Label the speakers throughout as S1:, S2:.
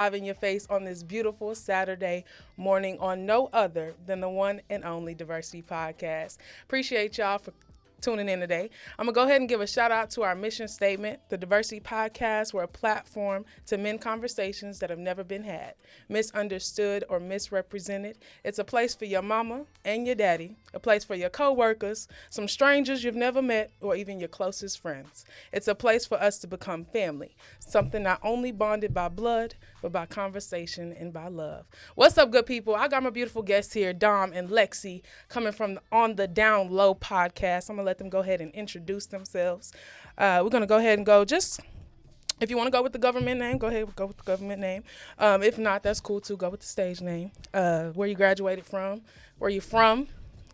S1: live in your face on this beautiful Saturday morning on no other than the one and only Diversity Podcast. Appreciate y'all for tuning in today. I'm going to go ahead and give a shout out to our mission statement. The Diversity Podcast, we're a platform to mend conversations that have never been had, misunderstood or misrepresented. It's a place for your mama and your daddy, a place for your coworkers, some strangers you've never met, or even your closest friends. It's a place for us to become family, something not only bonded by blood, but by conversation and by love. What's up, good people? I got my beautiful guests here, Dom and Lexi, coming from On the Down Low podcast. I'm going to let them go ahead and introduce themselves. We're going to go ahead and go just, if you want to go with the government name, go ahead and go with the government name. If not, that's cool too. Go with the stage name. Where you graduated from, where you from,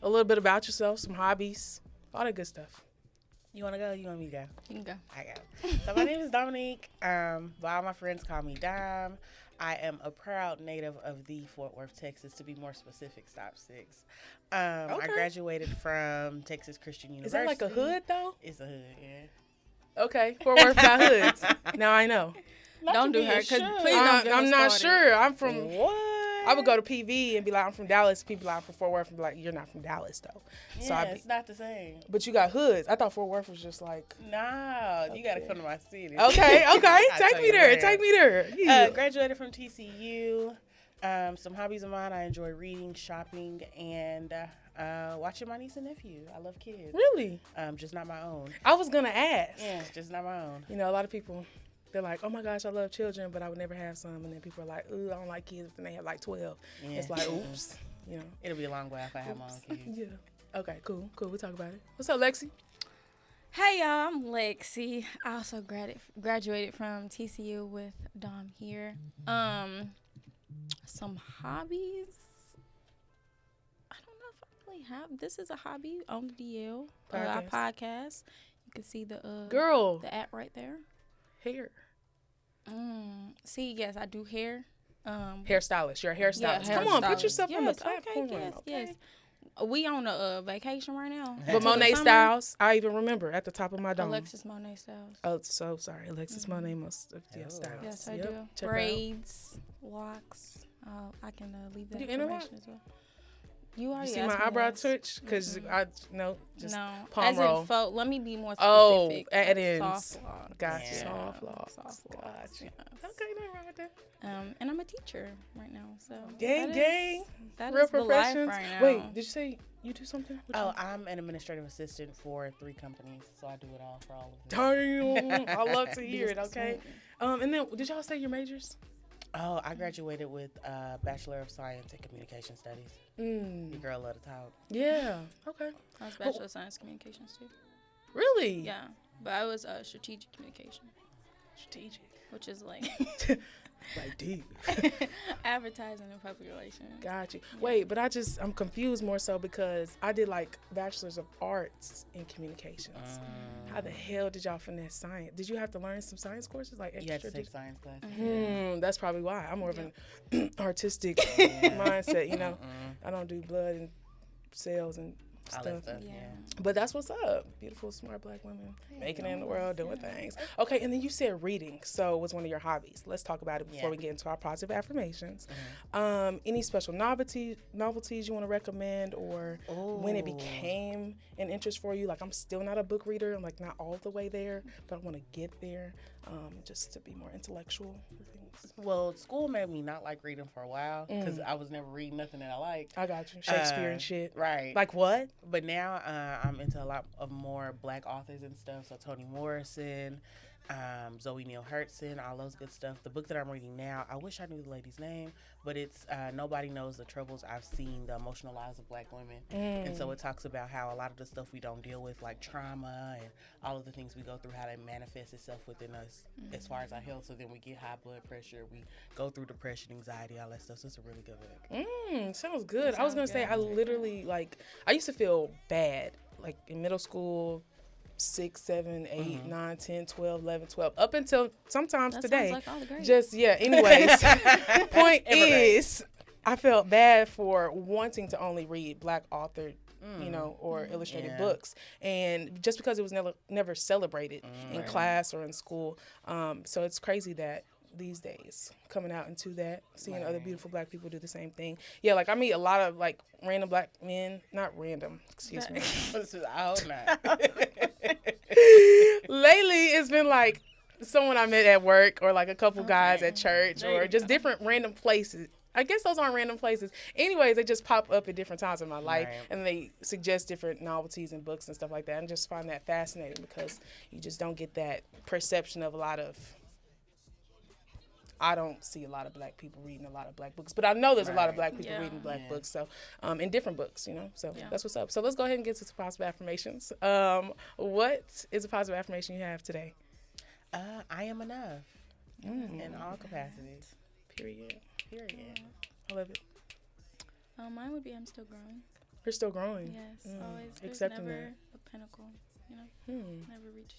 S1: a little bit about yourself, some hobbies, all that good stuff.
S2: You want to go? You want me to go?
S3: You can go.
S2: I go. So my name is Dominique. But all my friends call me Dom. I am a proud native of the Fort Worth, Texas, to be more specific, Stop 6. I graduated from Texas Christian University.
S1: Is that like a hood, though?
S2: It's a hood, yeah.
S1: Okay, Fort Worth got hoods. Now I know.
S3: Don't do her, because please don't get
S1: I'm not
S3: started.
S1: sure. I'm from...
S2: What?
S1: I would go to PV and be like, I'm from Dallas. People like, I'm from Fort Worth and be like, you're not from Dallas, though.
S2: Yeah,
S1: So
S2: it's not the same.
S1: But you got hoods. I thought Fort Worth was just like...
S2: No, you got to come to my city.
S1: Okay.
S2: I'll
S1: Take
S2: tell
S1: me
S2: you
S1: there.
S2: where.
S1: Take me there. Yeah.
S2: Graduated from TCU. Some hobbies of mine, I enjoy reading, shopping, and watching my niece and nephew. I love kids.
S1: Really?
S2: Just not my own.
S1: I was going to ask.
S2: Yeah, just not my own.
S1: You know, a lot of people, they're like, oh my gosh, I love children, but I would never have some. And then people are like, ooh, I don't like kids. And they have like 12.
S2: Yeah.
S1: It's like, oops. You know.
S2: It'll be a long while if I have my own kids.
S1: Yeah. Okay, cool. We'll talk about it. What's up, Lexi?
S3: Hey, y'all. I'm Lexi. I also graduated from TCU with Dom here. Some hobbies. I don't know if I really have. This is a hobby on the DL. Our podcast. You can see the
S1: Girl.
S3: the app right there.
S1: Hair.
S3: See, yes, I do hair.
S1: Hairstylist. You're a hairstylist.
S3: Yeah,
S1: Come on, put
S3: hairstylist.
S1: yourself on the
S3: Yes, okay,
S1: platform.
S3: yes. We on a vacation right now.
S1: But Monet Styles, I even remember at the top of my dome.
S3: Alexis Monet Styles.
S1: Oh, so sorry. Alexis Monet must have Styles.
S3: Yes, I
S1: Yep.
S3: do.
S1: Check her out.
S3: Braids, locks. I can leave that
S1: You interlock?
S3: information as well. You already
S1: You see
S3: asked
S1: my
S3: me
S1: eyebrow
S3: that.
S1: twitch? Because just
S3: No,
S1: palm
S3: as
S1: roll.
S3: in let me be more
S1: Oh,
S3: specific.
S1: at
S3: like
S1: ends.
S3: soft locks.
S1: Gotcha.
S2: Yeah.
S1: Soft locks.
S3: Soft locks,
S1: Gotcha.
S3: yes.
S1: Okay, nothing wrong with that.
S3: And I'm a teacher right now, so
S1: Gang.
S3: that
S1: Real
S3: is the life
S1: professions.
S3: right now.
S1: Wait, did you say you do something?
S2: Oh, I'm an administrative assistant for 3 companies, so I do it all for all of them.
S1: Damn. I love to hear it,
S3: Business
S1: okay?
S3: woman.
S1: And then, did y'all say your majors?
S2: Oh, I graduated with Bachelor of Science in Communication Studies. Your girl love to talk.
S1: Yeah. Okay.
S3: I was Bachelor of Science Communications too.
S1: Really?
S3: Yeah, but I was strategic communication,
S1: Strategic.
S3: which is like
S1: Like deep.
S3: advertising and public relations.
S1: Got you. Wait, but I'm confused more so because I did like Bachelor's of Arts in Communications. How the hell did y'all finesse science? Did you have to learn some science courses like
S2: You had to
S1: extra?
S2: take science classes.
S1: That's probably why. I'm more of an artistic mindset, you know. I don't do blood and cells and
S2: All
S1: stuff.
S2: that stuff,
S3: Yeah.
S2: yeah.
S1: But that's what's up. Beautiful, smart black women making it in the world, doing things. Okay, and then you said reading. So it was one of your hobbies. Let's talk about it before we get into our positive affirmations. Any special novelties you want to recommend, or when it became an interest for you? Like, I'm still not a book reader. I'm like not all the way there, but I want to get there just to be more intellectual with things.
S2: Well, school made me not like reading for a while because I was never reading nothing that I liked.
S1: I got you. Shakespeare and shit.
S2: Right.
S1: Like what?
S2: But now I'm into a lot of more black authors and stuff. So Toni Morrison, Zoe Neale Hurston, all those good stuff. The book that I'm reading now, I wish I knew the lady's name, but it's Nobody Knows the Troubles I've Seen, the Emotional Lives of Black Women. And so it talks about how a lot of the stuff we don't deal with, like trauma and all of the things we go through, how that manifests itself within us as far as our health. So then we get high blood pressure, we go through depression, anxiety, all that stuff. So it's a really good book.
S1: Sounds good. I was going to say, I literally, like, I used to feel bad, like, in middle school, 6, 7, 8, 9, 10, 12, 11, 12, up until sometimes
S3: That
S1: today.
S3: sounds like all the grades.
S1: Just, anyways. Point is, I felt bad for wanting to only read black authored, or illustrated books. And just because it was never celebrated in class or in school. So it's crazy that these days, coming out into that, seeing other beautiful black people do the same thing. Yeah, like I meet a lot of like random black men, not random, excuse me.
S2: I hope not.
S1: Lately, it's been like someone I met at work or like a couple guys at church or just different random places. I guess those aren't random places. Anyways, they just pop up at different times in my life, and they suggest different novelties and books and stuff like that. And just find that fascinating because you just don't get that perception of a lot of. I don't see a lot of black people reading a lot of black books, but I know there's a lot of black people reading black books. So, in different books, you know. So that's what's up. So let's go ahead and get to some positive affirmations. What is a positive affirmation you have today?
S2: I am enough in all capacities.
S1: Period. I love it.
S3: Mine would be I'm still growing.
S1: You're still growing.
S3: Yes, always. There's
S1: Accepting
S3: never
S1: that.
S3: a pinnacle, you know. Never reach.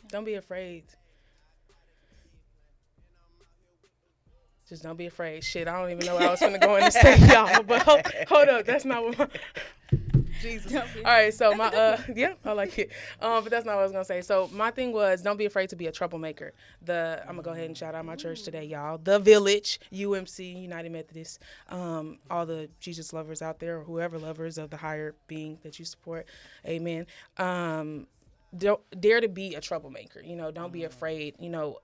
S3: Yeah.
S1: Don't be afraid. Just don't be afraid. Shit, I don't even know what I was going to go in and say, y'all. But hold up, that's not what my... Jesus. All right, so my yeah, I like it. But that's not what I was gonna say. So my thing was, don't be afraid to be a troublemaker. I'm gonna go ahead and shout out my church today, y'all. The Village, UMC, United Methodist. All the Jesus lovers out there, or whoever lovers of the higher being that you support. Amen. Don't dare to be a troublemaker. You know, don't be afraid. You know,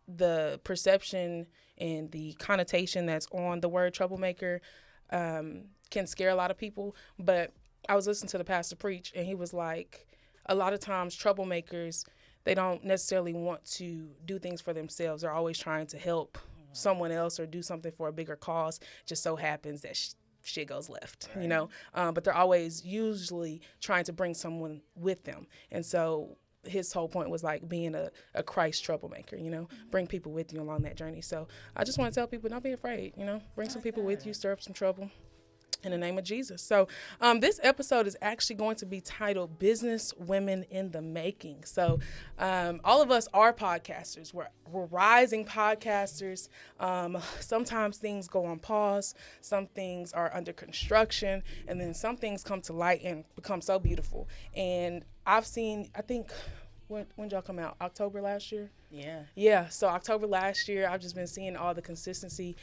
S1: the perception and the connotation that's on the word troublemaker can scare a lot of people, but I was listening to the pastor preach, and he was like, a lot of times troublemakers, they don't necessarily want to do things for themselves. They're always trying to help someone else or do something for a bigger cause. Just so happens that shit goes left, you know? But they're always usually trying to bring someone with them. And so his whole point was like being a Christ troublemaker, you know, bring people with you along that journey. So I just want to tell people, don't be afraid, you know, bring some people with you, stir up some trouble. In the name of Jesus. So this episode is actually going to be titled Business Women in the Making. So all of us are podcasters. We're rising podcasters. Sometimes things go on pause. Some things are under construction. And then some things come to light and become so beautiful. And I've seen, I think, when did y'all come out? October last year? Yeah. So October last year, I've just been seeing all the consistency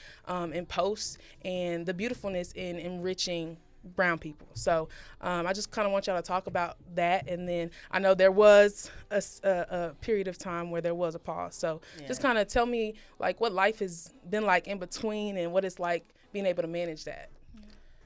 S1: in posts and the beautifulness in enriching brown people. So I just kind of want y'all to talk about that. And then I know there was a period of time where there was a pause. So just kind of tell me like what life has been like in between and what it's like being able to manage that.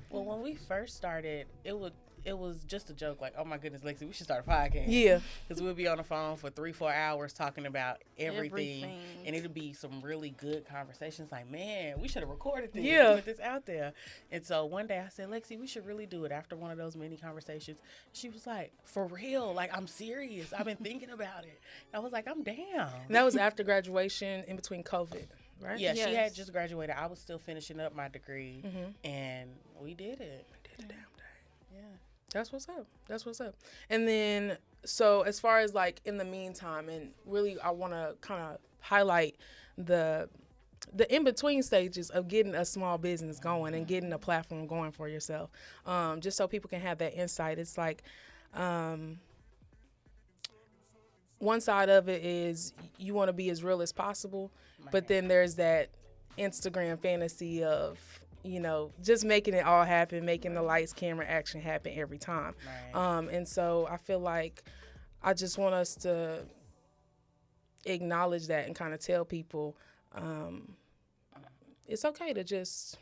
S2: Well, when we first started, it was just a joke, like, oh my goodness, Lexi, we should start a podcast.
S1: Yeah.
S2: Because we'll be on the phone for 3-4 hours talking about everything. And it'll be some really good conversations like, man, we should have recorded this.
S1: Yeah.
S2: Put this out there. And so one day I said, Lexi, we should really do it after one of those mini conversations. She was like, for real? Like, I'm serious. I've been thinking about it. I was like, I'm down.
S1: And that was after graduation in between COVID, right?
S2: Yeah, she had just graduated. I was still finishing up my degree. And we did it.
S1: We did the damn thing.
S2: Yeah.
S1: That's what's up. And then, so as far as like in the meantime, and really I want to kind of highlight the in-between stages of getting a small business going and getting a platform going for yourself, just so people can have that insight. It's like one side of it is you want to be as real as possible, but then there's that Instagram fantasy of, you know, just making it all happen, making the lights, camera, action happen every time. And so I feel like I just want us to acknowledge that and kind of tell people it's okay to just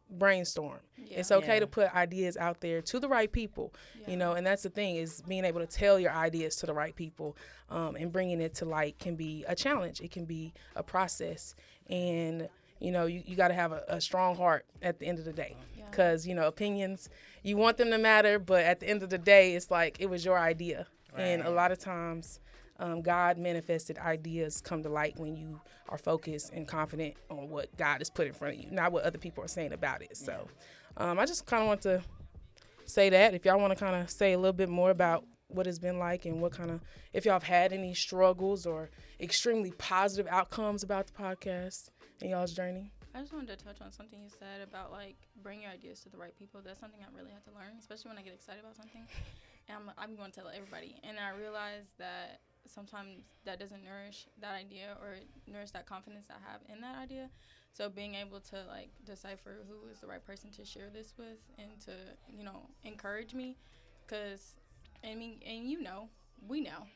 S1: brainstorm. It's okay to put ideas out there to the right people, you know, and that's the thing, is being able to tell your ideas to the right people, and bringing it to light can be a challenge. It can be a process. And you know, you got to have a strong heart at the end of the day, because, you know, opinions, you want them to matter, but at the end of the day, it's like it was your idea. And a lot of times God manifested ideas come to light when you are focused and confident on what God has put in front of you, not what other people are saying about it. So I just kind of want to say that. If y'all want to kind of say a little bit more about what it's been like and what kind of, if y'all have had any struggles or extremely positive outcomes about the podcast in y'all's journey.
S3: I just wanted to touch on something you said about, like, bring your ideas to the right people. That's something I really had to learn, especially when I get excited about something. And I'm going to tell everybody. And I realized that sometimes that doesn't nourish that idea or nourish that confidence I have in that idea. So being able to like decipher who is the right person to share this with and to, you know, encourage me, because I mean, and you know, we know.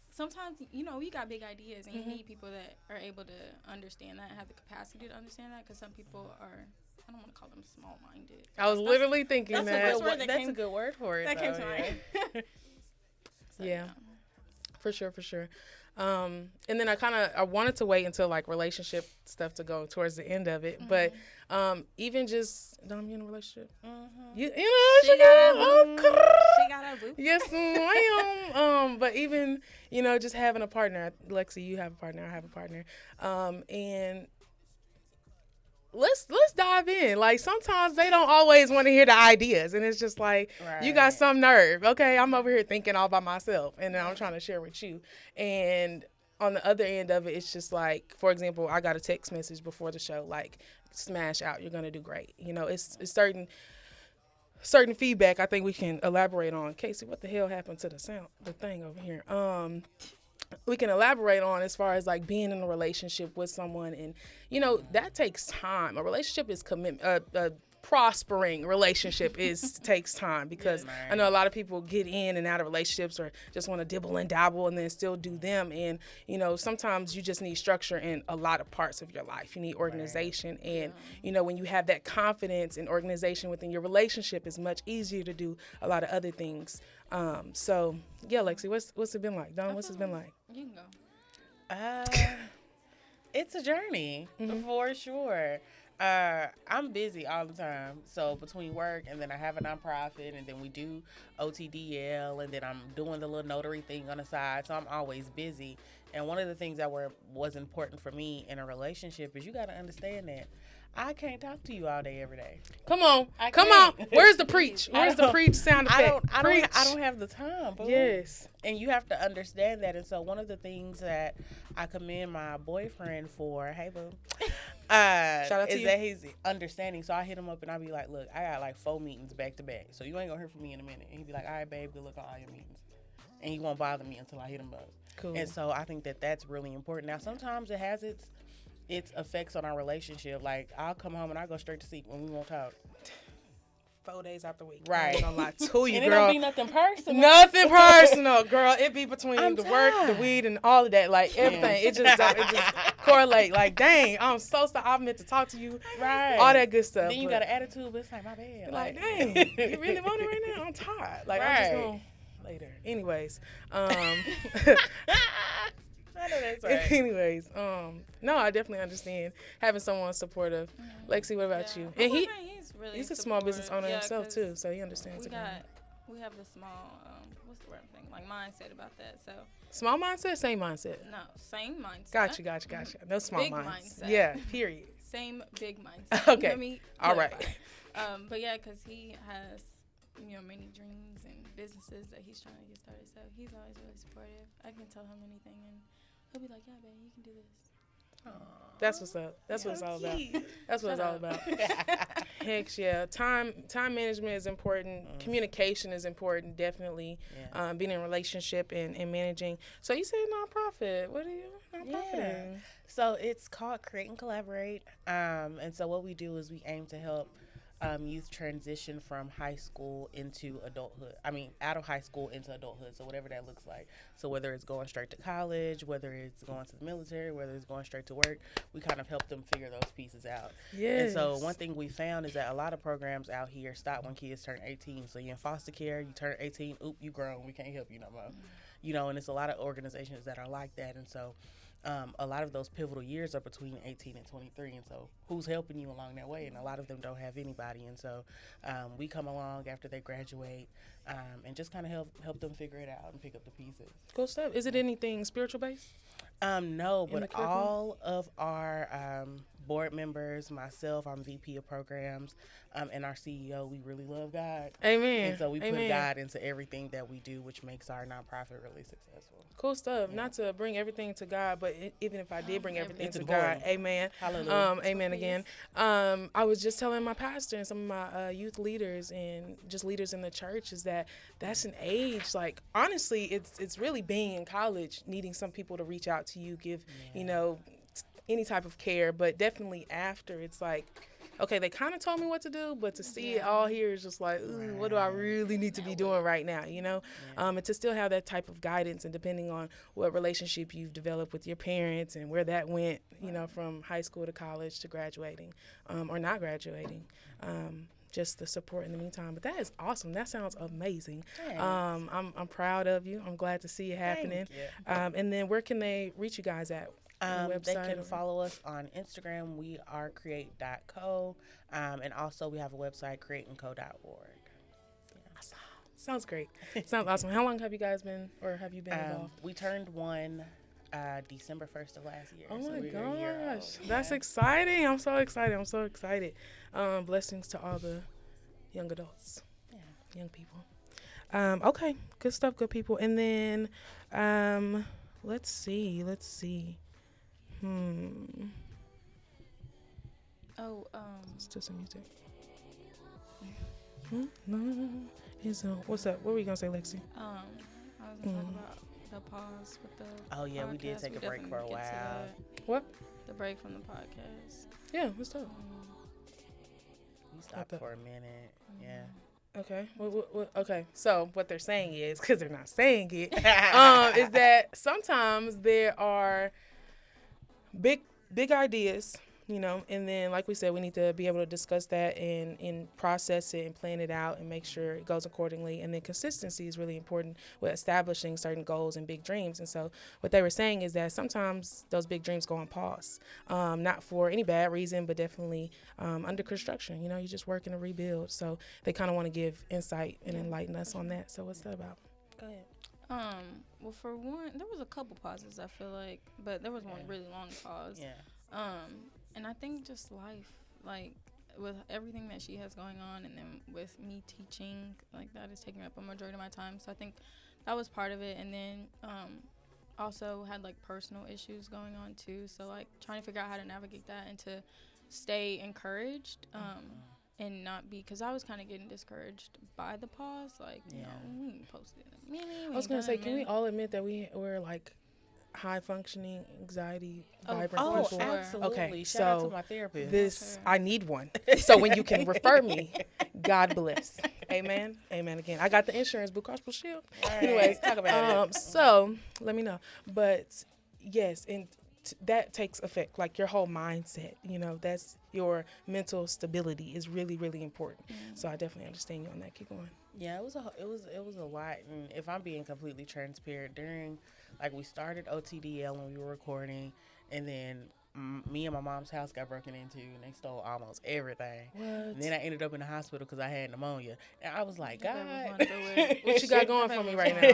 S3: Sometimes, you know, you got big ideas and you need people that are able to understand that, have the capacity to understand that, because some people are, I don't want to call them small-minded.
S1: I was literally thinking
S2: that's
S1: that.
S2: That's a good word for it.
S3: That came to mind. So,
S1: yeah. For sure. And then I wanted to wait until like relationship stuff to go towards the end of it, but even just, Dom, you in a relationship? You know, she got a boo. Yes, I am. But even, you know, just having a partner, Lexi, you have a partner, I have a partner, and let's dive in. Like, sometimes they don't always want to hear the ideas, and it's just like, you got some nerve. Okay, I'm over here thinking all by myself, and then I'm trying to share with you. And on the other end of it, it's just like, for example, I got a text message before the show, like, smash out, you're gonna do great. You know, it's certain feedback I think we can elaborate on. Casey, what the hell happened to the thing over here? We can elaborate on as far as like being in a relationship with someone, and you know that takes time. A relationship is commitment. A prospering relationship takes time, because I know a lot of people get in and out of relationships or just want to dibble and dabble and then still do them. And you know, sometimes you just need structure in a lot of parts of your life. You need organization, and you know, when you have that confidence and organization within your relationship, it's much easier to do a lot of other things. So yeah, Lexi, what's it been like? Don, what's it been like?
S3: You can go.
S2: It's a journey for sure. I'm busy all the time. So between work and then I have a nonprofit and then we do OTDL and then I'm doing the little notary thing on the side. So I'm always busy. And one of the things that was important for me in a relationship is you got to understand that I can't talk to you all day, every day.
S1: Come on. Where's the preach? Where's the preach sound effect?
S2: I don't have the time. Boo.
S1: Yes.
S2: And you have to understand that. And so one of the things that I commend my boyfriend for, hey, boo,
S1: shout out to
S2: is
S1: you.
S2: that he's understanding. So I hit him up and I be like, look, I got like 4 meetings back to back. So you ain't going to hear from me in a minute. And he'd be like, all right, babe, good luck on all your meetings. And he won't bother me until I hit him up.
S1: Cool.
S2: And so I think that that's really important. Now, sometimes it has its effects on our relationship. Like, I'll come home and I go straight to sleep when we won't talk.
S1: 4 days out the week.
S2: Right.
S1: I ain't gonna lie to you,
S2: and
S1: girl.
S2: It don't be nothing personal.
S1: Nothing personal, girl. It be between
S2: I'm
S1: the
S2: tired.
S1: work, the weed, and all of that. Like, everything. It just correlate. Like, dang, I'm so sorry. I meant to talk to you.
S2: Right.
S1: All that good stuff.
S2: Then you got an attitude, but it's like, my bad.
S1: Like, dang, you really want it right now? I'm tired. Like, I'm just going later. Anyways.
S2: I know that's right.
S1: Anyways, no, I definitely understand having someone supportive. Lexi, what about you? And he's a small business owner himself too, so he understands.
S3: We have the small, what's the word I'm thinking? Like mindset about that. So
S1: small mindset, same mindset.
S3: No, same mindset.
S1: Gotcha. No small
S3: big
S1: mindset. Yeah, period.
S3: Same big mindset.
S1: Okay.
S3: You know me?
S1: All right.
S3: But yeah, because he has, you know, many dreams and businesses that he's trying to get started. So he's always really supportive. I can tell him anything and he'll be like, yeah, babe, you can do this.
S1: Aww. That's what's up. That's what it's all about. That's what it's all about. Heck yeah. Time management is important. Communication is important, definitely. Yeah. Being in a relationship and managing. So you said nonprofit. What are you nonprofiting?
S2: Yeah. So it's called Create and Collaborate. And so what we do is we aim to help youth transition from high school into adulthood. I mean, out of high school into adulthood. So whatever that looks like. So whether it's going straight to college, whether it's going to the military, whether it's going straight to work, we kind of help them figure those pieces out.
S1: Yes.
S2: And so one thing we found is that a lot of programs out here stop when kids turn 18. So you're in foster care, you turn 18, you grown, we can't help you no more. You know, and it's a lot of organizations that are like that. And so a lot of those pivotal years are between 18 and 23, and so who's helping you along that way? And a lot of them don't have anybody, and so we come along after they graduate and just kind of help them figure it out and pick up the pieces.
S1: Cool stuff. Is it anything spiritual based?
S2: No, but all of our board members, myself, I'm VP of programs, and our CEO, we really love God.
S1: Amen.
S2: And so we put
S1: Amen.
S2: God into everything that we do, which makes our nonprofit really successful.
S1: Cool stuff.
S2: Yeah.
S1: Not to bring everything to God, but even if I did bring everything
S2: It's
S1: to
S2: important.
S1: God, amen.
S2: Hallelujah.
S1: Amen again. I was just telling my pastor and some of my youth leaders and just leaders in the church is that's an age, like, honestly, it's really being in college, needing some people to reach out to you, give, any type of care, but definitely after, it's like, okay, they kind of told me what to do, but to see it all here is just like, ooh, what do I really need to be doing right now, and to still have that type of guidance, and depending on what relationship you've developed with your parents and where that went, from high school to college to graduating, or not graduating, just the support in the meantime. But that is awesome. That sounds amazing. I'm proud of you. I'm glad to see it happening. And then where can they reach you guys at?
S2: They can follow us on Instagram. We are create.co. And also we have a website, createandco.org. Yeah.
S1: Sounds great. Sounds awesome. How long have you guys been, or have you been involved?
S2: We turned one December 1st of last year.
S1: Oh
S2: so
S1: my
S2: we're a year old.
S1: gosh. That's exciting. I'm so excited. Blessings to all the young adults.
S2: Yeah.
S1: Young people. Okay. Good stuff, good people. And then let's see. Let's do some music. What's up? What were you gonna say, Lexi?
S3: I was gonna talk about the pause with the
S2: Oh yeah, we did
S3: podcast.
S2: take a break for a
S3: definitely get to
S2: while.
S3: that.
S1: What?
S3: The break from the podcast.
S1: Yeah, let's talk.
S2: We stopped for a minute. Yeah.
S1: Okay. Okay. So what they're saying is, because they're not saying it, is that sometimes there are big ideas, and then, like we said, we need to be able to discuss that and process it and plan it out and make sure it goes accordingly. And then consistency is really important with establishing certain goals and big dreams. And so what they were saying is that sometimes those big dreams go on pause, not for any bad reason, but definitely under construction. You're just working to rebuild. So they kind of want to give insight and enlighten us on that. So what's that about?
S2: Go ahead.
S3: Well, for one, there was a couple pauses, I feel like, but there was one really long pause.
S2: Yeah.
S3: And I think just life, like, with everything that she has going on, and then with me teaching, like, that is taking up a majority of my time. So I think that was part of it. And then also had, like, personal issues going on, too. So, like, trying to figure out how to navigate that and to stay encouraged. And not be, because I was kind of getting discouraged by the pause. Like, we ain't posted.
S1: I was going to say, can we all admit that we're like high functioning, anxiety, vibrant people?
S2: Oh, absolutely.
S1: Okay,
S2: Shout out
S1: so
S2: to my therapist.
S1: I need one. So when you can refer me, God bless. Amen. Amen again. I got the insurance, Blue Cross Blue Shield.
S2: Right,
S1: Anyways,
S2: talk about it.
S1: So let me know. But yes, and that takes effect, like your whole mindset, that's your mental stability is really, really important. So I definitely understand you on that. Keep going.
S2: Yeah, it was a lot, and if I'm being completely transparent, during, like, we started OTDL when we were recording, and then me and my mom's house got broken into, and they stole almost everything.
S1: What?
S2: And then I ended up in the hospital because I had pneumonia, and I was like, God,
S1: what you got going for me right now?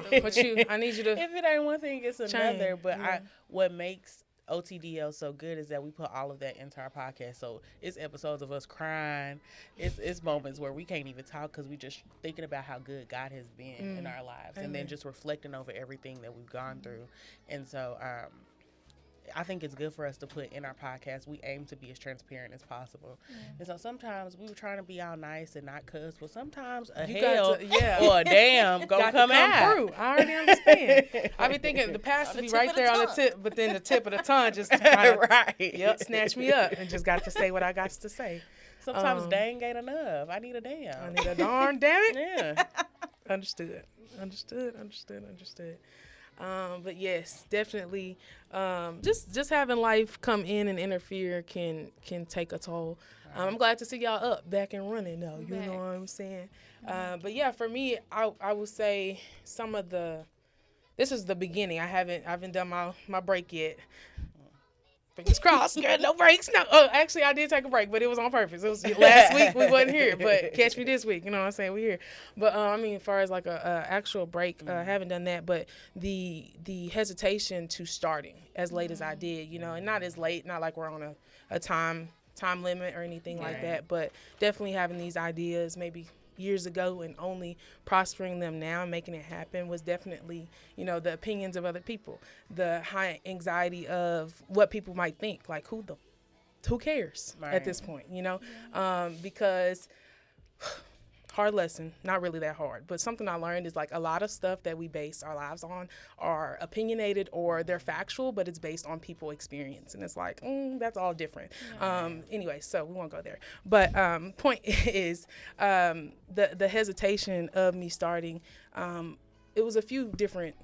S1: I need you to.
S2: If it ain't one thing, it's another. But
S1: yeah.
S2: what makes OTDL so good is that we put all of that into our podcast. So it's episodes of us crying. It's moments where we can't even talk because we just thinking about how good God has been in our lives. Amen. And then just reflecting over everything that we've gone through. And so I think it's good for us to put in our podcast. We aim to be as transparent as possible. And so sometimes we were trying to be all nice and not cuss, but sometimes a hell or a damn gonna come out.
S1: Through. I already understand. I be thinking the pastor be right there on the tip, but then the tip of the tongue just kind of snatch me up and just got to say what I got to say.
S2: Sometimes dang ain't enough. I need a damn.
S1: I need a darn damn it.
S2: Yeah.
S1: Understood. But yes, definitely, just having life come in and interfere can take a toll. I'm glad to see y'all up, back and running though. You know what I'm saying? But yeah, for me, I would say this is the beginning. I haven't done my break yet. fingers crossed, girl, no breaks, no. Oh, actually, I did take a break, but it was on purpose. It was last week we wasn't here, but catch me this week. You know what I'm saying? We here. But I mean, as far as like a actual break, I haven't done that. But the hesitation to starting as late as I did, you know, and not as late, not like we're on a time limit or anything like that, but definitely having these ideas maybe years ago and only prospering them now and making it happen was definitely, you know, the opinions of other people, the high anxiety of what people might think, like who cares at this point, you know, because hard lesson, not really that hard, but something I learned is like a lot of stuff that we base our lives on are opinionated or they're factual, but it's based on people experience. And it's like, that's all different. Anyway, so we won't go there. But point is the hesitation of me starting, it was a few different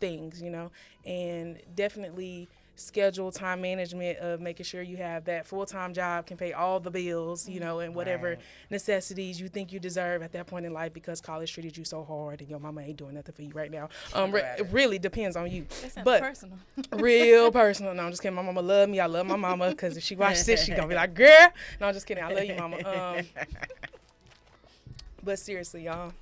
S1: things, you know, and definitely schedule, time management of making sure you have that full-time job, can pay all the bills, you know, and whatever necessities you think you deserve at that point in life because college treated you so hard and your mama ain't doing nothing for you right now. It really depends on you. But
S3: personal.
S1: Real personal. No, I'm just kidding. My mama love me. I love my mama because if she watches this, she gonna be like, girl. No, I'm just kidding. I love you, mama. But seriously, y'all,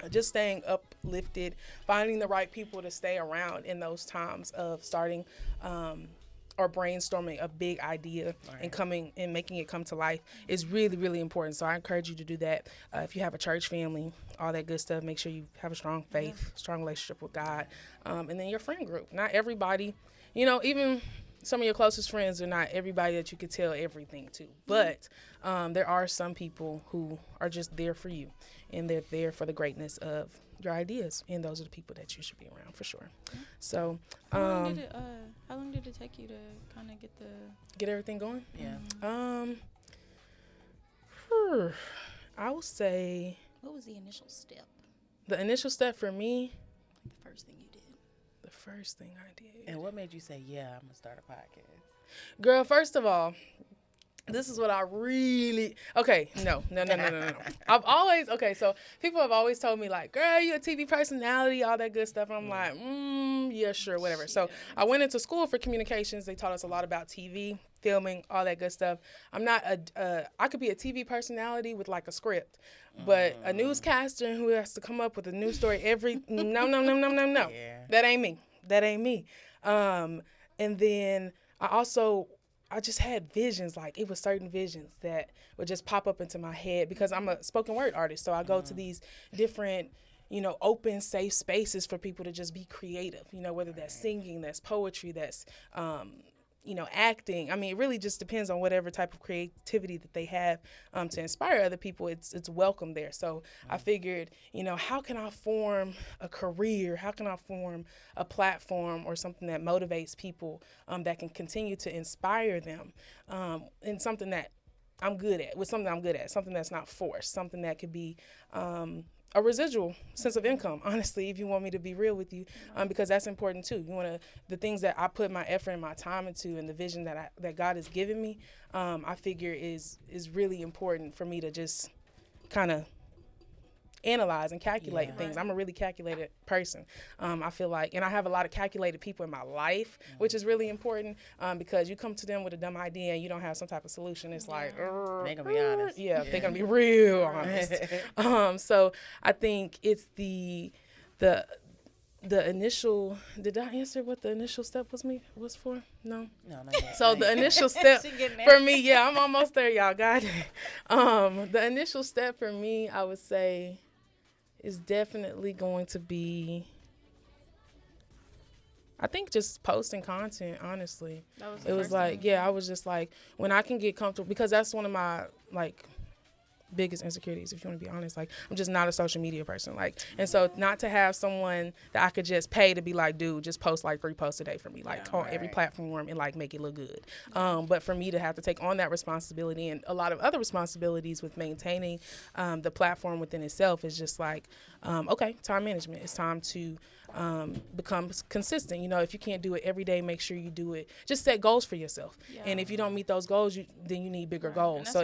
S1: just staying uplifted, finding the right people to stay around in those times of starting or brainstorming a big idea and coming and making it come to life is really, really important. So I encourage you to do that. If you have a church family, all that good stuff, make sure you have a strong faith, strong relationship with God. And then your friend group. Not everybody, you know, even some of your closest friends are not everybody that you could tell everything to. But there are some people who are just there for you. And they're there for the greatness of your ideas, and those are the people that you should be around for sure. So,
S3: how long did it take you to kind of
S1: get everything going?
S2: Yeah.
S1: I would say.
S3: What was the initial step?
S1: The initial step for me.
S3: The first thing you did.
S1: The first thing I did.
S2: And what made you say, "Yeah, I'm gonna start a podcast"?
S1: Girl, first of all. This is what I really, no. I've always, so people have always told me like, girl, you a TV personality, all that good stuff. And I'm like, yeah, sure, whatever. So I went into school for communications. They taught us a lot about TV, filming, all that good stuff. I'm not I could be a TV personality with like a script, but a newscaster who has to come up with a news story no.
S2: Yeah.
S1: That ain't me. And then I just had visions, like it was certain visions that would just pop up into my head because I'm a spoken word artist. So I go to these different, you know, open, safe spaces for people to just be creative, you know, whether that's singing, that's poetry, that's, you know, acting. I mean, it really just depends on whatever type of creativity that they have to inspire other people. It's welcome there. So I figured, you know, how can I form a career? How can I form a platform or something that motivates people that can continue to inspire them in something that I'm good at, something that's not forced, something that could be a residual sense of income, honestly, if you want me to be real with you, because that's important too. You want to, the things that I put my effort and my time into and the vision that God has given me, I figure is really important for me to just kind of analyze and calculate things. I'm a really calculated person. I feel like, and I have a lot of calculated people in my life, which is really important because you come to them with a dumb idea and you don't have some type of solution. It's like,
S2: they're gonna be honest.
S1: They're gonna be real honest. So I think it's the initial. Did I answer what the initial step was for? No, not yet. So the initial step for me, I'm almost there, y'all. Got it. The initial step for me, I would say, is definitely going to be, I think, just posting content, honestly. It was like, I was just like, when I can get comfortable, because that's one of my, like, biggest insecurities, if you want to be honest. Like, I'm just not a social media person. Like, and so not to have someone that I could just pay to be like, dude, just post like 3 posts a day for me, like on every platform and like make it look good. But for me to have to take on that responsibility and a lot of other responsibilities with maintaining the platform within itself is just like, time management. It's time to become consistent. You know, if you can't do it every day, make sure you do it. Just set goals for yourself. And if you don't meet those goals, then you need bigger goals. So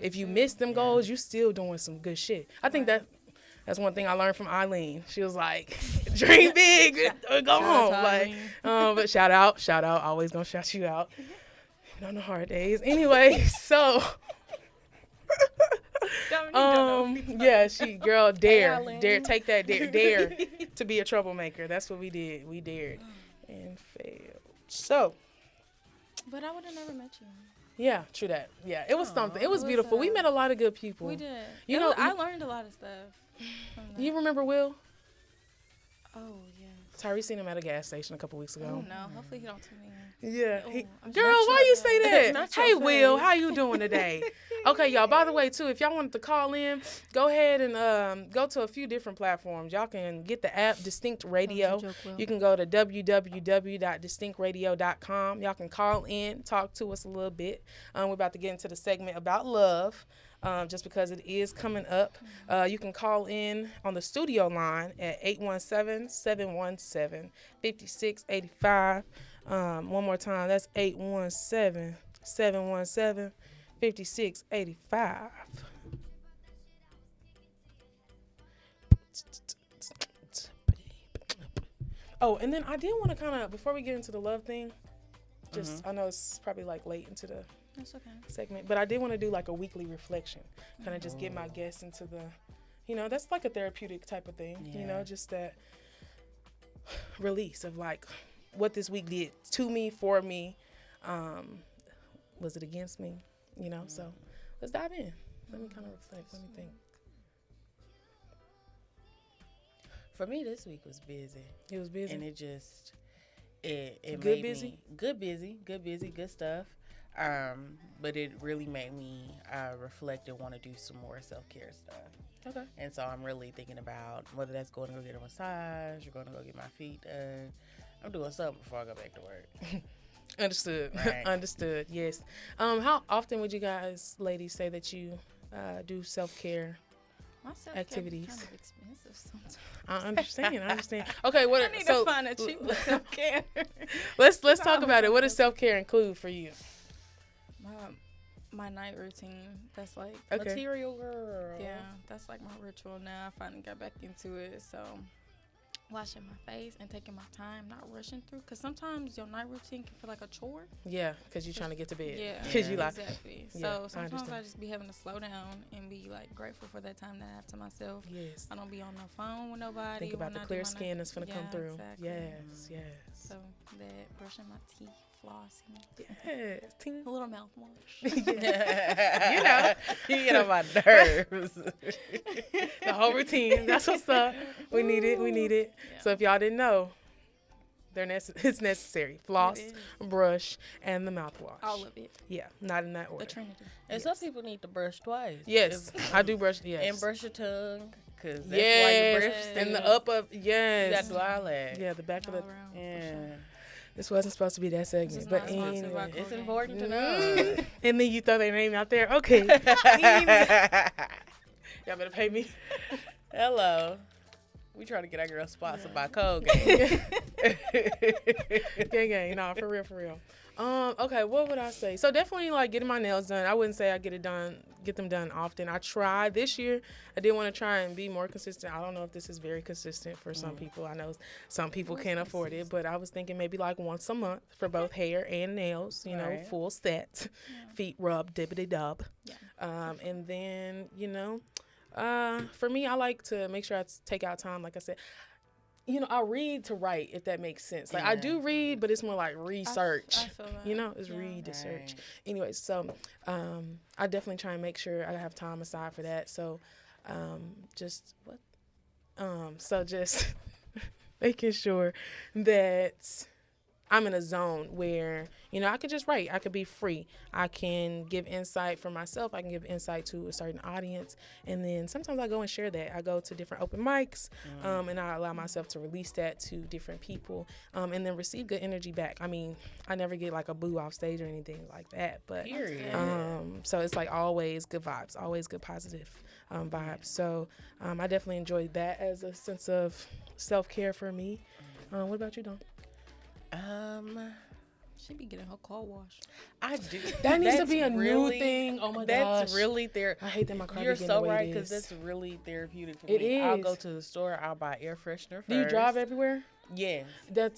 S1: if you miss them goals, you still doing some good shit. I think that's one thing I learned from Eileen. She was like, dream big, go home. Like, but shout out, always gonna shout you out. Even on the hard days. Anyway, so yeah, dare take that dare to be a troublemaker. That's what we did. We dared and failed. So,
S3: but I would have never met you.
S1: Yeah, true that. Yeah, it was something. It was beautiful. We met a lot of good people.
S3: We did.
S1: I
S3: learned a lot of stuff.
S1: You remember Will?
S3: Oh, yeah.
S1: Tyree seen him at a gas station a couple weeks ago.
S3: Oh, no. Hopefully he don't tune in.
S1: Yeah. Girl, why you say that? Hey, Will, how you doing today? Okay, y'all, by the way, too, if y'all wanted to call in, go ahead and go to a few different platforms. Y'all can get the app Distinct Radio. You can go to www.distinctradio.com. Y'all can call in, talk to us a little bit. We're about to get into the segment about love. Just because it is coming up. You can call in on the studio line at 817-717-5685. One more time, that's 817-717-5685. Oh, and then I did want to kind of, before we get into the love thing, I know it's probably like late into the segment, but I did want to do like a weekly reflection, kind of just get my guests into the, that's like a therapeutic type of thing, just that release of like what this week did to me, for me, was it against me, so let's dive in. Let me kind of reflect, let me think.
S2: For me, this week was busy.
S1: It was busy?
S2: And it just, it
S1: good
S2: made
S1: busy?
S2: me, good busy, good stuff. But it really made me reflect and want to do some more self-care stuff.
S1: Okay.
S2: And so I'm really thinking about whether that's going to go get a massage or going to go get my feet done. I'm doing something before I go back to work.
S1: Understood.
S2: Right.
S1: Understood. Yes. How often would you guys, ladies, say that you do self-care activities?
S3: Kind of expensive sometimes.
S1: I understand. Okay,
S3: I need to find a cheap self-care.
S1: Let's talk about it. What does self-care include for you?
S3: My night routine. That's like
S2: material girl.
S3: Yeah, that's like my ritual now. I finally got back into it. So washing my face and taking my time, not rushing through. Because sometimes your night routine can feel like a chore.
S1: Yeah, because you're trying to get to bed.
S3: Yeah,
S1: you like,
S3: exactly.
S1: Yeah,
S3: so sometimes I just be having to slow down and be like grateful for that time that I have to myself.
S1: Yes.
S3: I don't be on the phone with nobody.
S1: Think about the clear skin that's going to come through.
S3: Exactly.
S1: Yes.
S3: So that brushing my teeth, flossing.
S1: Yes.
S3: A little mouthwash.
S2: You get on my nerves.
S1: The whole routine. That's what's up. We need it. Yeah. So if y'all didn't know, it's necessary. Floss, brush, and the mouthwash.
S3: All of it.
S1: Yeah, not in that order.
S3: The Trinity.
S2: And some people need to brush twice.
S1: Yes, I do brush. Yes.
S2: And brush your tongue, because that's why your breath stinks.
S1: And the up of, yes.
S2: You got to do all that.
S1: Yeah, the back
S3: all
S1: of the,
S3: around,
S2: yeah.
S3: sure.
S1: This wasn't supposed to be that segment, but anyway.
S2: It's important to know.
S1: And then you throw their name out there. Okay. Y'all better pay me.
S2: Hello. We trying to get our girl sponsored by Colgate.
S1: Gang. No, for real. Okay, what would I say? So definitely like getting my nails done. I wouldn't say I get them done often. I tried this year. I did want to try and be more consistent. I don't know if this is very consistent for some people. I know some people can't afford it, but I was thinking maybe like once a month for both hair and nails, full set, feet rub, dippity dub. Yeah. And then, for me, I like to make sure I take out time, like I said. I read to write, if that makes sense. Like, I do read, but it's more like research.
S3: I feel that.
S1: It's read to search. Anyway, so I definitely try and make sure I have time aside for that. So just making sure that I'm in a zone where, I could just write. I could be free. I can give insight for myself. I can give insight to a certain audience. And then sometimes I go and share that. I go to different open mics, and I allow myself to release that to different people, and then receive good energy back. I mean, I never get like a boo off stage or anything like that. But so it's like always good vibes, always good positive vibes. So I definitely enjoyed that as a sense of self-care for me. What about you, Dawn?
S3: She be getting her car washed.
S2: I do.
S1: That needs to be a new thing. Oh my gosh.
S2: That's really therapeutic.
S1: I hate that my car
S2: You're
S1: be getting
S2: so
S1: the way
S2: right,
S1: it
S2: because
S1: is.
S2: that's really therapeutic for
S1: It
S2: me.
S1: is.
S2: I'll go to the store. I'll buy air freshener first.
S1: Do you drive everywhere?
S2: Yes.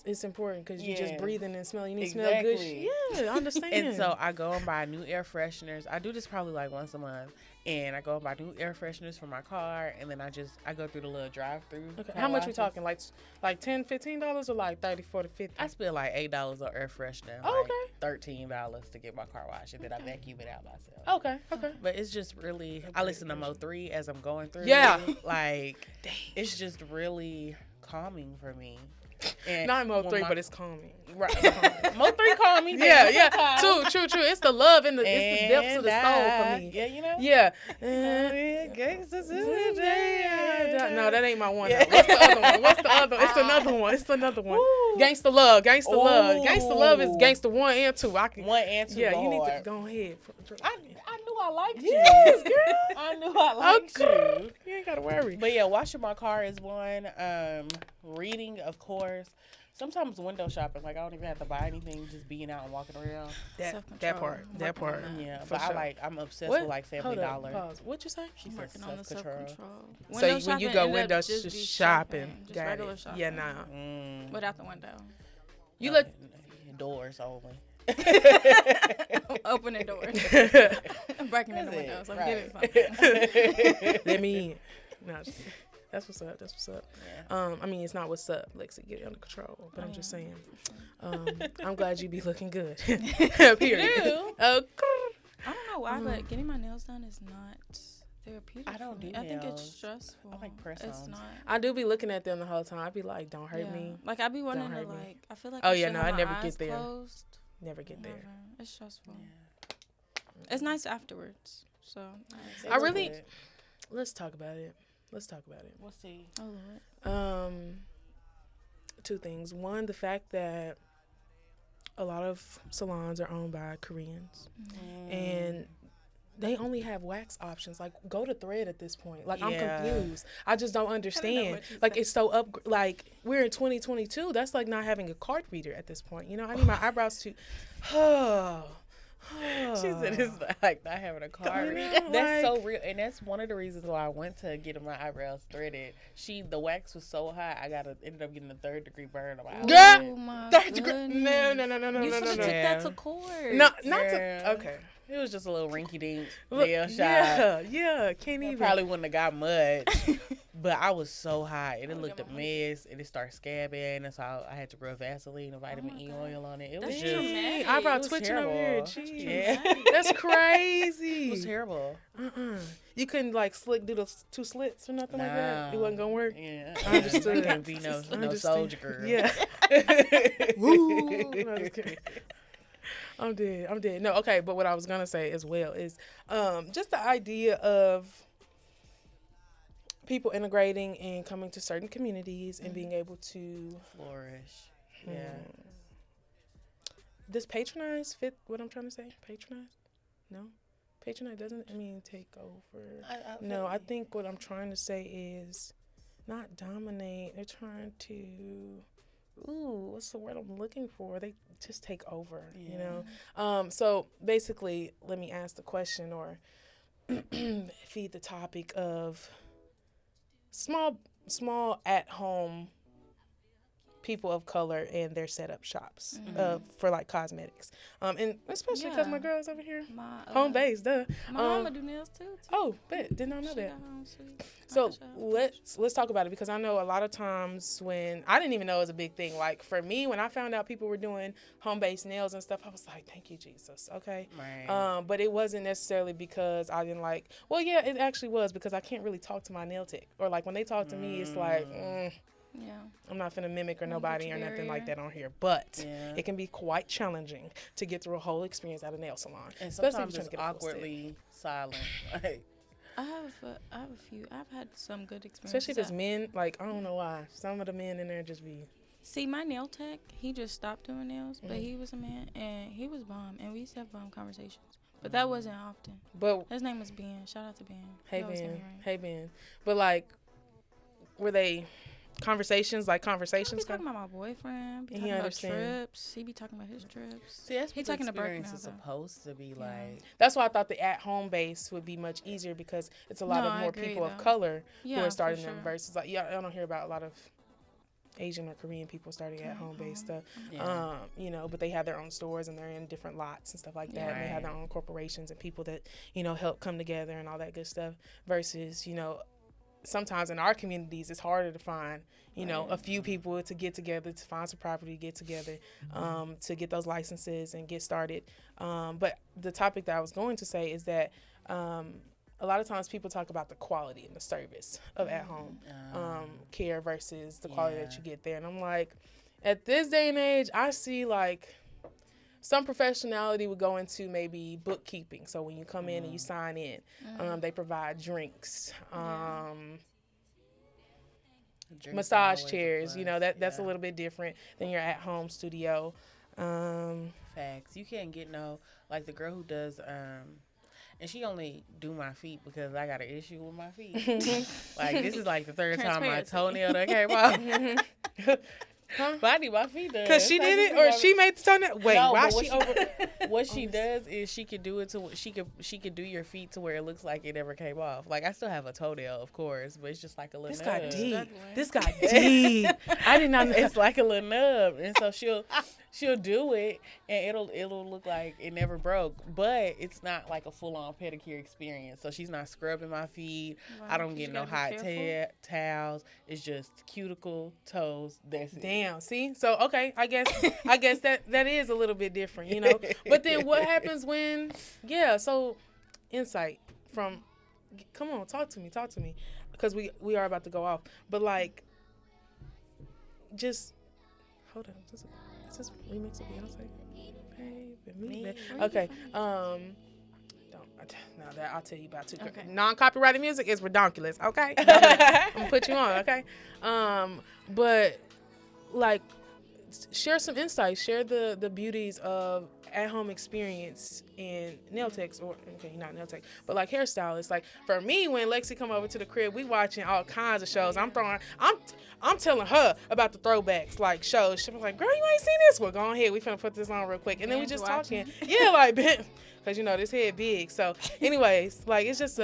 S1: It's important because you just
S2: Yes.
S1: breathing and smelling. You need to smell good.
S2: Exactly.
S1: Yeah, I understand.
S2: And so I go and buy new air fresheners. I do this probably like once a month. And I go and buy new air fresheners for my car. And then I go through the little drive-through.
S1: Okay. How much we talking? Like $10, $15 or like 30, 40, 50?
S2: I spend like $8 on air freshener.
S1: Oh,
S2: like $13 to get my car washed. And then I vacuum it out myself.
S1: Okay.
S2: But it's just really, I listen to Mo3 as I'm going through.
S1: Yeah.
S2: Like, it's just really calming for me. And
S1: Not Mo3, but it's calming.
S2: Right. Mo3 calming.
S1: Yeah. True. It's the love and it's the depths of the soul for me.
S2: Yeah, you know?
S1: Yeah. No, that ain't my one.
S2: Yeah.
S1: What's the other one? It's another one.
S2: Ooh.
S1: Gangsta love. Gangsta
S2: Ooh.
S1: love is gangsta 1 and 2. I can.
S2: 1 and 2.
S1: Yeah,
S2: go
S1: you need to
S2: hard.
S1: go ahead.
S2: I knew I liked you.
S1: Yes, girl.
S2: I knew I liked you.
S1: You ain't gotta worry.
S2: But yeah, washing my car is one. Reading, of course. Sometimes window shopping, like I don't even have to buy anything, just being out and walking around.
S1: That part.
S2: Yeah,
S1: For
S2: but
S1: sure.
S2: I'm obsessed
S1: What?
S2: with like Family
S1: Hold up,
S2: Dollar.
S1: pause. What'd you say?
S2: She
S3: I'm
S2: said
S3: working on the
S2: self-control.
S3: self-control.
S1: So when you go window
S3: just be
S1: shopping,
S3: just
S1: got
S3: regular
S1: it.
S3: shopping.
S1: Yeah, nah.
S3: Without the window.
S1: You look.
S2: Doors only.
S3: Opening doors. I'm breaking in the windows. I'm getting something.
S1: Let me in. No, that's what's up. Yeah. I mean, it's not what's up, Lexi. Get it under control. But I'm just saying. I'm glad you be looking good. Period.
S2: You?
S3: I don't know why, but getting my nails done is not therapeutic.
S2: I don't
S3: for me.
S2: do
S3: I think it's
S2: nails.
S3: stressful.
S2: I like press-ons.
S3: It's not.
S1: I do be looking at them the whole time. I be like, don't hurt me.
S3: Like I be wanting to
S1: hurt me.
S3: like. I feel like.
S1: Oh,
S3: I
S1: yeah,
S3: should
S1: no,
S3: have
S1: I
S3: my
S1: never
S3: eyes
S1: get there.
S3: Closed.
S1: Never get there.
S3: Never. It's stressful.
S2: Yeah.
S3: It's nice afterwards. So.
S1: I really. Let's talk about it.
S2: Let's see.
S3: Oh Lord.
S1: Two things. One, the fact that a lot of salons are owned by Koreans, and they only have wax options. Like, go to thread at this point. Like, I'm confused. I just don't understand. Like, it's so like, we're in 2022. That's like not having a card reader at this point. You know, I need my eyebrows to.
S2: She said it's like not having a card. That's so real, and that's one of the reasons why I went to get my eyebrows threaded. The wax was so hot, ended up getting a 3rd-degree burn on my eyelid.
S3: Oh my
S1: No.
S3: You should have took that to court.
S1: No, not to. Okay.
S2: It was just a little rinky-dink
S1: Look,
S2: nail shot.
S1: Yeah, can't
S2: I
S1: even.
S2: probably wouldn't have got much, but I was so hot, and it looked a mess, and it started scabbing, and so I had to rub Vaseline and vitamin E oil on it. It was
S3: That's
S2: just
S3: dramatic.
S1: Eyebrow
S2: it was
S1: twitching over here.
S2: terrible.
S1: Jeez.
S2: Yeah.
S1: That's crazy.
S2: It was terrible.
S1: You couldn't like do those 2 slits or nothing like that. It wasn't gonna work.
S2: Yeah,
S1: I understood.
S2: You can't be no soldier girl.
S1: Yeah. Woo. No, just kidding. I'm dead. No, okay, but what I was gonna say as well is just the idea of people integrating and coming to certain communities and being able to
S2: flourish. Yeah.
S1: Does patronize fit what I'm trying to say? Patronize? No. Patronize doesn't take over. No, I think what I'm trying to say is not dominate. They're trying to what's the word I'm looking for? They just take over, you know? So basically, let me ask the question or feed the topic of small at-home people of color and their setup shops for like cosmetics, and especially because my girl's over here, home base, duh.
S3: My mama do nails too.
S1: Oh, bet did not know that. So let's talk about it because I know a lot of times when I didn't even know it was a big thing. Like for me, when I found out people were doing home based nails and stuff, I was like, thank you, Jesus. Okay.
S2: Right.
S1: But it wasn't necessarily because I didn't like. Well, yeah, it actually was because I can't really talk to my nail tech or like when they talk to me, it's like.
S3: Yeah.
S1: I'm not finna mimic or nobody or nothing like that on here, but it can be quite challenging to get through a whole experience at a nail salon.
S2: And sometimes it's awkwardly silent. Like,
S3: I have a few. I've had some good experiences.
S1: Especially if it's men. Like, I don't know why. Some of the men in there just be.
S3: See, my nail tech, he just stopped doing nails, but he was a man, and he was bomb, and we used to have bomb conversations. But that wasn't often.
S1: But
S3: his name was Ben. Shout out to Ben.
S1: Hey, Ben. But, like, were they... conversations
S3: He be talking about my boyfriend. Be
S1: and
S3: talking
S1: he
S3: about
S1: understand.
S3: trips. He be talking about his trips.
S2: See, that's what the
S3: talking
S2: experience is supposed to be like.
S1: That's why I thought the at-home base would be much easier because it's a lot of more people of color who are starting them versus like I don't hear about a lot of Asian or Korean people starting at home-based stuff.
S2: Yeah.
S1: You know, but they have their own stores and they're in different lots and stuff like that. And they have their own corporations and people that, you know, help come together and all that good stuff. Versus, you know, sometimes in our communities it's harder to find, you know, a few people to get together, to find some property, get together, to get those licenses and get started. But the topic that I was going to say is that a lot of times people talk about the quality and the service of at-home care versus the quality that you get there. And I'm like, at this day and age, I see like some professionality would go into maybe bookkeeping. So when you come in and you sign in, they provide drinks, massage chairs. You know, that's a little bit different than your at-home studio.
S2: Facts. You can't get no, like the girl who does, and she only do my feet because I got an issue with my feet. Like, this is like the third time my toenail that came off.
S1: Huh?
S2: But I need my feet done.
S1: Because she did it, or she made the toenail? Wait,
S2: No,
S1: why
S2: but
S1: she over?
S2: What she does is she could do it to she could do your feet to where it looks like it never came off. Like, I still have a toenail, of course, but it's just like a little.
S1: This
S2: nub.
S1: got deep. This got deep. I did not know.
S2: It's like a little nub, and so she'll do it, and it'll look like it never broke, but it's not like a full on pedicure experience. So she's not scrubbing my feet.
S3: Wow,
S2: I don't get
S3: you
S2: no
S3: gotta be
S2: hot towels. It's just cuticle, toes. That's it.
S1: Damn. See, so okay, I guess that is a little bit different, you know. But then what happens when? Yeah. So, insight from. Come on, talk to me, because we are about to go off. But like, just hold on. Is this remix of Beyonce? Baby, okay. Now that I'll tell you about too.
S3: Okay.
S1: Non-copyrighted music is redonkulous. Okay. I'm gonna put you on. Okay. But like, share some insights. Share the beauties of at-home experience in nail techs, or okay, not nail tech, but like hairstylists. Like for me, when Lexi come over to the crib, we watching all kinds of shows. I'm telling her about the throwbacks, like shows. She was like, "Girl, you ain't seen this? Well, go ahead. We finna put this on real quick." And then we just talking. Yeah, like, because you know this head big. So, anyways, like it's just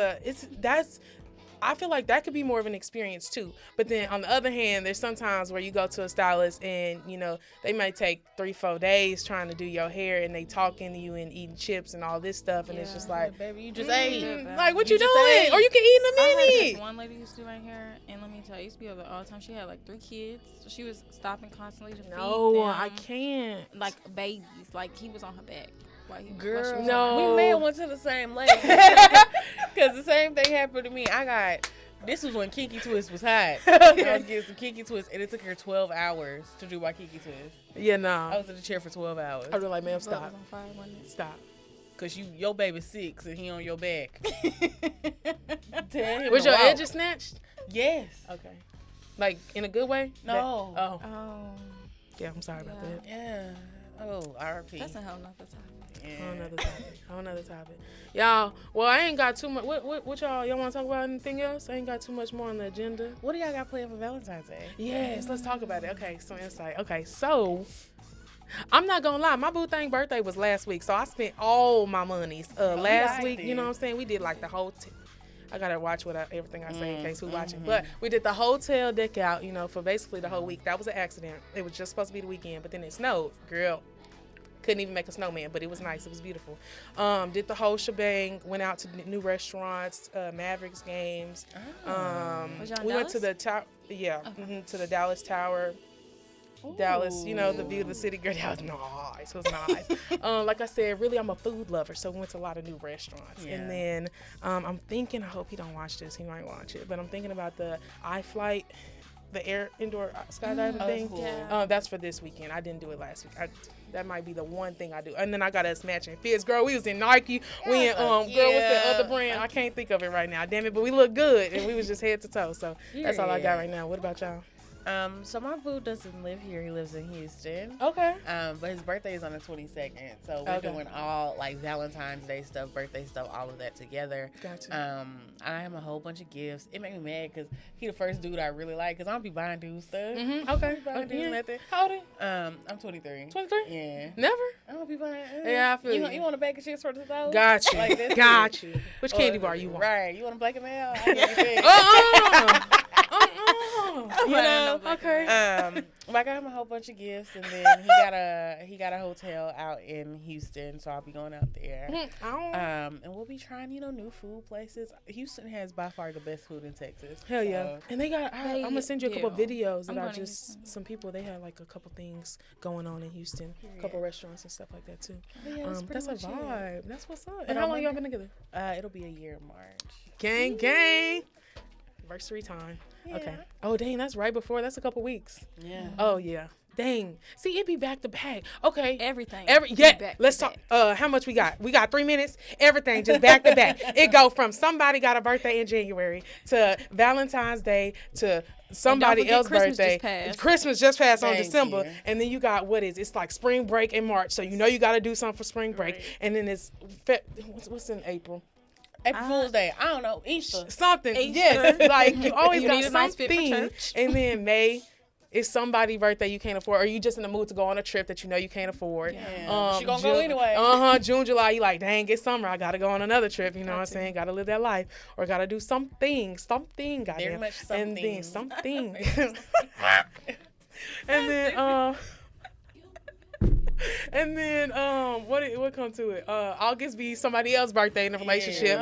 S1: I feel like that could be more of an experience too. But then on the other hand, there's sometimes where you go to a stylist and, you know, they might take 3-4 days trying to do your hair and they talking to you and eating chips and all this stuff. And it's just like,
S2: baby, you just ate.
S1: Like, what you doing? Or you can eat in a
S3: I had
S1: minute.
S3: this one lady used to do my hair, and let me tell you, I used to be over there all the time. She had like 3 kids, so she was stopping constantly to feed them.
S1: I can't.
S3: Like babies, like he was on her back.
S2: Girl,
S1: no.
S2: We may have went to the same lady. Because the same thing happened to me. This was when Kiki Twist was hot. I was getting some Kiki Twist, and it took her 12 hours to do my Kiki Twist.
S1: Yeah,
S2: I
S1: no.
S2: was in the chair for 12 hours.
S1: I was like, ma'am,
S3: Blood
S1: stop.
S3: was on fire, wasn't it?
S1: Stop.
S2: Because your baby's 6 and he on your back. Tell him
S1: Was
S2: to
S1: your
S2: walk.
S1: edges snatched?
S2: Yes.
S1: Okay. Like, in a good way?
S2: No.
S1: Oh.
S3: Oh,
S1: Yeah, I'm sorry about that.
S2: Yeah. Oh, RP.
S3: that's a whole nother time.
S1: Whole nother topic. Y'all, well, I ain't got too much. What y'all want to talk about? Anything else? I ain't got too much more on the agenda.
S2: What do y'all got planned for Valentine's Day?
S1: Yes, let's talk about it. Okay, some insight. Okay, so I'm not gonna lie, my boo thing birthday was last week, so I spent all my monies last week. You know what I'm saying? We did like the whole. I gotta watch everything I say in case who's watching. But we did the hotel deck out, you know, for basically the whole week. That was an accident. It was just supposed to be the weekend, but then it snowed. Girl, couldn't even make a snowman, but it was nice. It was beautiful. Did the whole shebang. Went out to new restaurants, Mavericks games.
S3: Was y'all in
S1: We went to
S3: Dallas?
S1: the tower. Yeah, to the Dallas Tower. Dallas, you know, the view of the city, girl, that was nice. It was nice. Like I said, really, I'm a food lover, so we went to a lot of new restaurants.
S2: Yeah.
S1: And then I'm thinking, I hope he don't watch this. He might watch it. But I'm thinking about the iFlight, the indoor skydiving thing.
S2: cool.
S3: Yeah.
S1: That's for this weekend. I didn't do it last week. That might be the one thing I do. And then I got us matching fits. Girl, we was in Nike. We in, girl, what's that other brand? I can't think of it right now. Damn it, but we look good. And we was just head to toe. So that's all I got right now. What about y'all?
S2: So my boo doesn't live here. He lives in Houston.
S1: Okay.
S2: But his birthday is on the 22nd. So we're doing all like Valentine's Day stuff, birthday stuff, all of that together.
S1: Gotcha.
S2: I have a whole bunch of gifts. It made me mad because he the first dude I really like because I don't be buying dudes stuff.
S1: Okay.
S2: Buying dudes nothing.
S1: How old are you?
S2: I'm 23.
S1: 23?
S2: Yeah.
S1: Never?
S2: I don't be buying.
S1: Yeah, I feel you.
S2: You want a bag of chips for the store?
S1: Got you.
S2: Like,
S1: Got you. Which candy bar you want?
S2: Right. You want a black and mail? I give you that.
S1: You know,
S3: black
S1: Okay.
S3: and white.
S2: But I got him a whole bunch of gifts, and then he got a hotel out in Houston, so I'll be going out there. And we'll be trying, new food places. Houston has by far the best food in Texas.
S1: Hell yeah.
S2: So,
S1: And they got, I'm going to send you a couple
S3: do.
S1: videos that
S3: I'm
S1: I
S3: going to
S1: just,
S3: Houston.
S1: some people, they had like a couple things going on in Houston, a couple restaurants and stuff like that too.
S2: yeah, that's pretty
S1: That's a
S2: much it.
S1: vibe. That's what's up.
S2: But
S1: And how
S2: on
S1: long y'all
S2: Monday-
S1: been together?
S2: It'll be a year in March.
S1: Gang, gang. Anniversary time. Okay.
S2: Yeah.
S1: Oh, dang, that's right before. That's a couple weeks.
S2: Yeah.
S1: Oh, yeah. Dang. See, it be back to back. Okay.
S3: Everything.
S1: Yeah,
S3: Back to
S1: let's talk.
S3: back.
S1: How much we got? We got 3 minutes. Everything just back to back. It go from somebody got a birthday in January to Valentine's Day to somebody
S3: forget
S1: else's
S3: Christmas
S1: birthday.
S3: just passed.
S1: Christmas just passed on
S2: Thank
S1: December,
S2: you.
S1: and then you got it's like spring break in March. So you got to do something for spring break,
S2: Right.
S1: and then it's what's in April.
S2: April Fool's Day. I don't know. Easter.
S1: Something.
S3: Easter.
S1: Yes, like you always
S3: You
S1: got
S3: need a nice fit for
S1: something.
S3: church.
S1: And then May. It's somebody's birthday you can't afford, or you just in the mood to go on a trip that you know you can't afford.
S2: Yeah. She gonna go anyway.
S1: June, July, you like, dang, it's summer. I gotta go on another trip. You know what I'm saying? Gotta live that life, or gotta do something. Goddamn.
S2: Very much
S1: And then
S2: something.
S1: and then what come to it? August be somebody else's birthday in the relationship.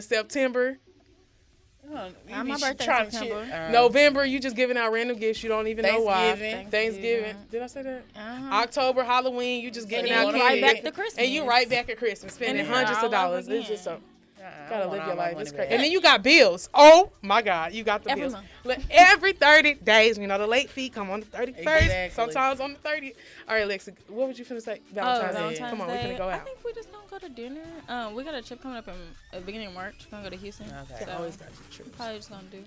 S1: September.
S3: My birthday in September.
S1: November, you just giving out random gifts. You don't even know why.
S2: Thanksgiving.
S1: Thanksgiving. Did I say that?
S3: Uh-huh.
S1: October, Halloween, you just giving
S2: then
S1: out
S2: going
S1: candy.
S3: right back to Christmas.
S1: And you right back at Christmas, spending
S3: then
S1: hundreds of
S3: all
S1: dollars.
S3: over
S1: It's just so.
S3: again.
S1: Gotta live your life. It's crazy.
S2: crazy.
S1: And then you got bills. Oh my God, you got the
S3: Every
S1: bills.
S3: month.
S1: Every 30 days, the late fee come on the 31st.
S2: Exactly.
S1: Sometimes on the 30th. All right, Lexi, what would you finna say? Valentine's Day.
S3: Valentine's
S1: Come on, we
S3: Day.
S1: finna go
S3: I
S1: out.
S3: think we just gonna go to dinner. We got a trip coming up in the beginning of March. We're gonna go to Houston.
S2: Okay.
S3: So
S1: Always got your trips.
S3: probably just gonna do. Yeah,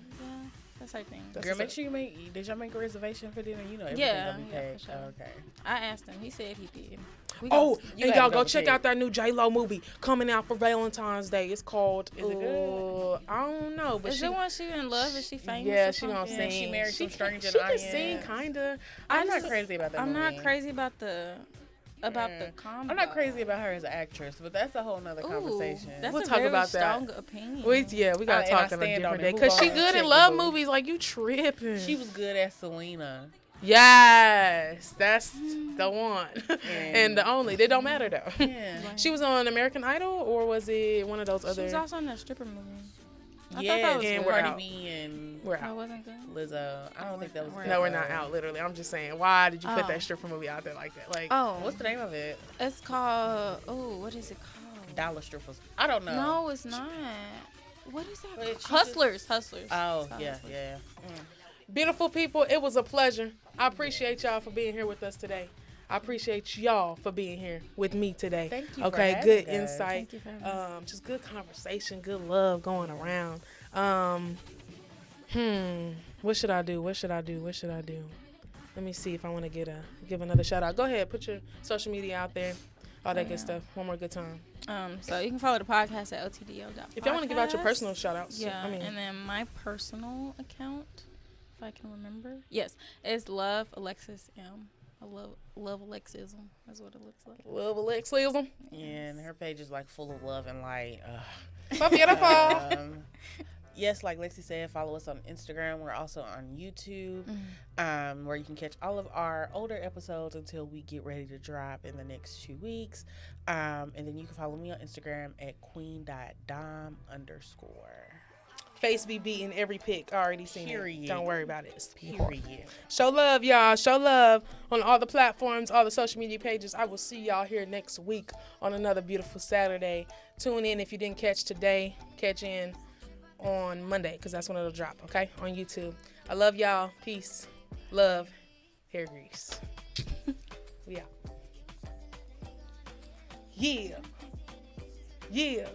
S3: that's our thing.
S1: That's
S2: Girl,
S1: what's
S2: make
S1: up.
S2: sure did y'all make a reservation for dinner? You know everything
S3: Yeah,
S2: gonna be
S3: yeah,
S2: paid.
S3: for sure.
S2: Okay.
S3: I asked him. He said he did. We
S1: Oh,
S3: gonna-
S2: You
S1: and
S2: gotta
S1: y'all go
S2: double
S1: check
S2: check.
S1: out that new J-Lo movie coming out for Valentine's Day. It's called.
S2: Is it good?
S1: I don't know, but
S3: is
S1: she.
S3: it one she in love? Is she famous?
S1: Yeah,
S3: or
S1: she gonna
S3: something?
S2: Yeah,
S1: sing.
S2: she married some stranger
S1: She
S2: in
S1: can sing,
S2: audience.
S1: kinda.
S2: I'm not
S3: just-
S2: crazy about that
S3: I'm
S2: movie.
S3: not crazy about the combo.
S2: I'm not crazy about her as an actress, but that's a whole nother conversation.
S3: That's
S1: We'll
S3: a
S1: talk
S3: very
S1: about that.
S3: strong opinion.
S1: We gotta
S2: and I
S1: talk on a
S2: stand
S1: different
S2: on it.
S1: day.
S2: Who
S1: Cause she
S2: gonna
S1: good
S2: check
S1: in
S2: the
S1: love
S2: boo?
S1: movies. Like you tripping.
S2: She was good as Selena.
S1: Yes, that's the one and the only. It don't matter though.
S2: Yeah.
S1: She was on American Idol, or was it one of those
S3: She
S1: other?
S3: was also in that stripper movie. I thought
S2: Yes,
S3: that was
S1: and
S3: good.
S1: we're
S2: Cardi
S1: out.
S2: B and
S1: We're
S3: That
S1: out.
S3: wasn't good.
S2: Lizzo. I don't think that was good.
S1: No, we're not out. Literally, I'm just saying. Why did you put
S3: Oh.
S1: that stripper movie out there like that? Like,
S3: Oh,
S2: What's the name of it?
S3: It's called. Oh, what is it called?
S2: Dollar Strippers. I don't know.
S3: No, it's not. What is that?
S2: But
S3: called?
S2: she
S3: Hustlers. Hustlers.
S2: Oh,
S3: It's called
S2: yeah,
S3: Hustlers.
S2: yeah.
S1: beautiful people, it was a pleasure. I appreciate y'all for being here with us today. I appreciate y'all for being here with me today.
S2: Thank you for
S1: Okay,
S2: having
S1: good
S2: us.
S1: insight.
S3: Thank you for having us.
S1: Just good conversation, good love going around. What should I do? What should I do? What should I do? Let me see if I want to give another shout out. Go ahead, put your social media out there, all that good stuff. One more good time.
S3: So you can follow the podcast at otdo.podcast.
S1: If y'all want to give out your personal shout outs,
S3: Yeah,
S1: I mean,
S3: and then my personal account, if I can remember. Yes, it's Love Alexis M. I love Alexism. That's what it looks like.
S1: love Alexism.
S2: And her page is like full of love and light.
S1: So beautiful.
S2: Yes, like Lexi said, follow us on Instagram. We're also on YouTube, where you can catch all of our older episodes until we get ready to drop in the next 2 weeks. And then you can follow me on Instagram at queen.dom_.
S1: Face be beating every pic. I already seen
S2: Period.
S1: it. Don't worry about it. It's
S2: Period.
S1: Show love, y'all. Show love on all the platforms, all the social media pages. I will see y'all here next week on another beautiful Saturday. Tune in if you didn't catch today. Catch in on Monday, because that's when it'll drop, okay? On YouTube. I love y'all. Peace. Love. Hair grease. We out. Yeah. Yeah.